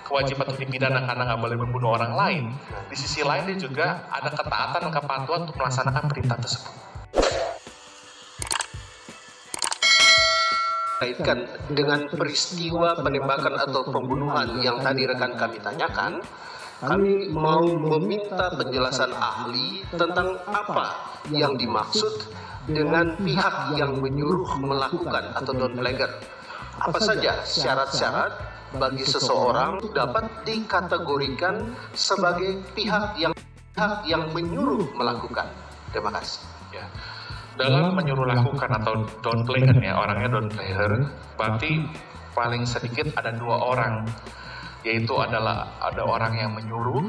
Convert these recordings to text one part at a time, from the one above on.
kewajiban untuk dipidana karena nggak boleh membunuh orang lain, di sisi lain dia juga ada ketaatan dan kepatuhan untuk melaksanakan perintah tersebut. Kaitkan dengan peristiwa penembakan atau pembunuhan yang tadi rekan kami tanyakan, kami mau meminta penjelasan ahli tentang apa yang dimaksud dengan pihak yang menyuruh melakukan atau downplagger. Apa saja syarat-syarat bagi seseorang dapat dikategorikan sebagai pihak yang menyuruh melakukan. Terima kasih. Ya. Dalam menyuruh lakukan atau downplayer ya, orangnya downplayer, berarti paling sedikit ada dua orang, yaitu ada orang yang menyuruh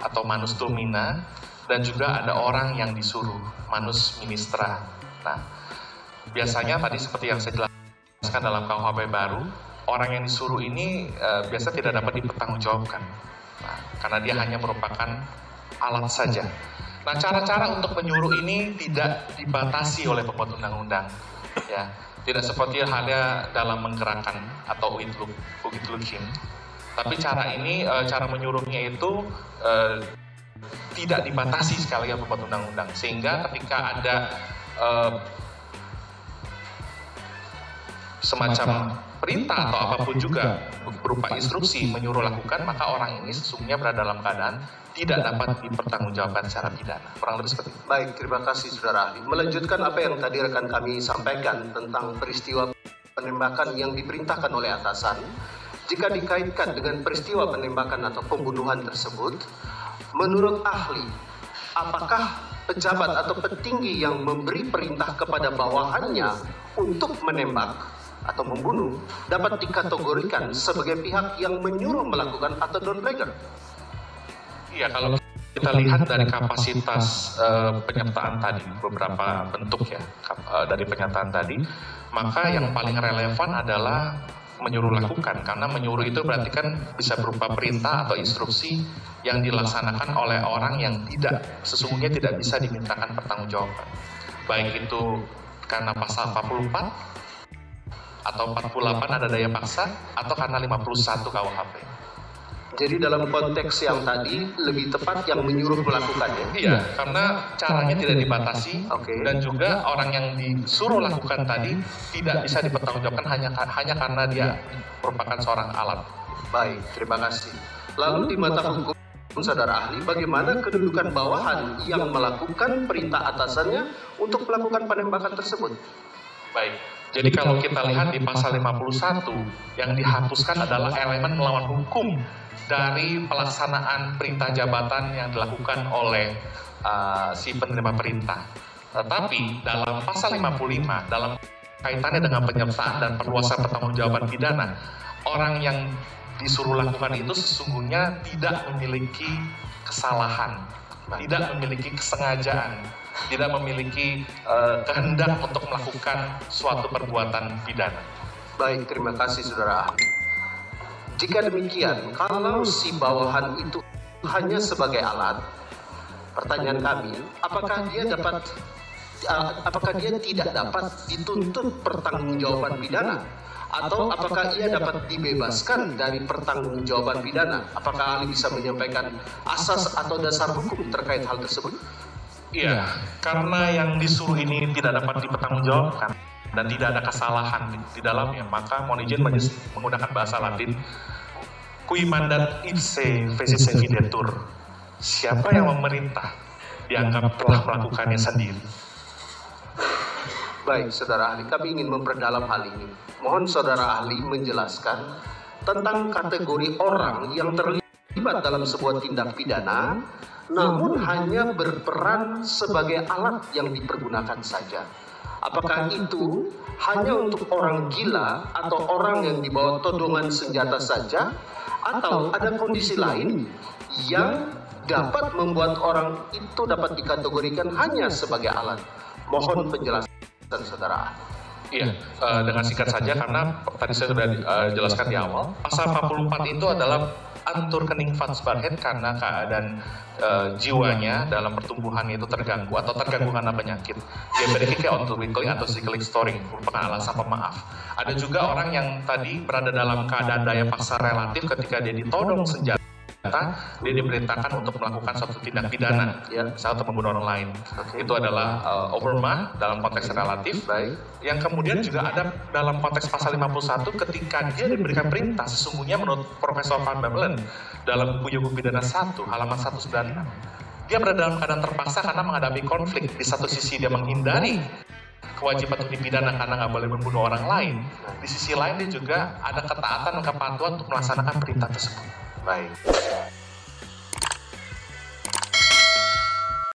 atau manus domina, dan juga ada orang yang disuruh, manus ministra. Nah, biasanya tadi seperti yang saya jelaskan dalam KUHP baru, orang yang disuruh ini biasa tidak dapat dipertanggungjawabkan, karena dia hanya merupakan alat saja. Nah, cara-cara untuk menyuruh ini tidak dibatasi oleh pembuat undang-undang, ya. Tidak seperti halnya dalam menggerakkan atau uitlukin. Tapi cara menyuruhnya itu tidak dibatasi sekali oleh pembuat undang-undang, sehingga ketika ada semacam perintah atau apapun juga berupa instruksi menyuruh lakukan, maka orang ini sesungguhnya berada dalam keadaan tidak dapat dipertanggungjawabkan secara pidana. Kurang lebih seperti itu. Baik, terima kasih saudara ahli. Melanjutkan apa yang tadi rekan kami sampaikan tentang peristiwa penembakan yang diperintahkan oleh atasan, jika dikaitkan dengan peristiwa penembakan atau pembunuhan tersebut, menurut ahli, apakah pejabat atau petinggi yang memberi perintah kepada bawahannya untuk menembak atau membunuh dapat dikategorikan sebagai pihak yang menyuruh melakukan atau downplagger? Iya, kalau kita lihat dari kapasitas penyertaan tadi, beberapa bentuk ya dari pernyataan tadi, maka yang paling relevan adalah menyuruh lakukan, karena menyuruh itu berarti kan bisa berupa perintah atau instruksi yang dilaksanakan oleh orang yang sesungguhnya tidak bisa dimintakan pertanggungjawaban, baik itu karena pasal 44 atau 48 ada daya paksa, atau karena 51 KUHP. Jadi dalam konteks yang tadi lebih tepat yang menyuruh melakukan ya? Iya, karena caranya tidak dibatasi, dan juga orang yang disuruh lakukan tadi tidak bisa dipertanggungjawabkan hanya karena dia merupakan seorang alat. Baik, terima kasih. Lalu di mata hukum saudara ahli, bagaimana kedudukan bawahan yang melakukan perintah atasannya untuk melakukan penembakan tersebut? Baik, jadi kalau kita lihat di pasal 51, yang dihapuskan adalah elemen melawan hukum dari pelaksanaan perintah jabatan yang dilakukan oleh si penerima perintah. Tetapi dalam pasal 55, dalam kaitannya dengan penyertaan dan perluasan pertanggungjawaban pidana, orang yang disuruh lakukan itu sesungguhnya tidak memiliki kesalahan, tidak memiliki kesengajaan, tidak memiliki kehendak untuk melakukan suatu perbuatan pidana. Baik, terima kasih saudara ahli. Jika demikian, kalau si bawahan itu hanya sebagai alat, pertanyaan kami, apakah dia tidak dapat dituntut pertanggungjawaban pidana? Atau apakah ia dapat dibebaskan dari pertanggungjawaban pidana? Apakah ahli bisa menyampaikan asas atau dasar hukum terkait hal tersebut? Iya, karena yang disuruh ini tidak dapat dipertanggungjawabkan dan tidak ada kesalahan di dalamnya, maka mohon izin menggunakan bahasa Latin, cui mandat ipse fecisse videtur. Siapa yang memerintah dianggap telah melakukannya sendiri. Baik, saudara ahli, kami ingin memperdalam hal ini. Mohon saudara ahli menjelaskan tentang kategori orang yang terlibat dalam sebuah tindak pidana, namun hanya berperan sebagai alat yang dipergunakan saja. Apakah itu hanya untuk orang gila atau orang yang dibawa todongan senjata saja, atau ada kondisi lain yang dapat membuat orang itu dapat dikategorikan hanya sebagai alat? Mohon penjelasan saudara. Iya, dengan singkat saja karena tadi saya sudah jelaskan di awal, pasal 44 itu adalah atur kening fatsbarhet karena keadaan jiwanya dalam pertumbuhannya itu terganggu atau terganggu karena penyakit. Dia berikik untuk weekly atau cyclic storing, merupakan alasan pemaaf. Ada juga orang yang tadi berada dalam keadaan daya paksa relatif ketika dia ditodong senjata, dia diperintahkan untuk melakukan suatu tindak pidana, misalnya untuk membunuh orang lain. Itu adalah overma dalam konteks relatif. Yang kemudian juga ada dalam konteks pasal 51 ketika dia diberikan perintah, sesungguhnya menurut Profesor Van Bevelen dalam buku Hukum Pidana 1 halaman 196, dia berada dalam keadaan terpaksa karena menghadapi konflik. Di satu sisi dia menghindari kewajiban untuk dipidana karena nggak boleh membunuh orang lain. Di sisi lain dia juga ada ketaatan dan kepatuhan untuk melaksanakan perintah tersebut. Baik.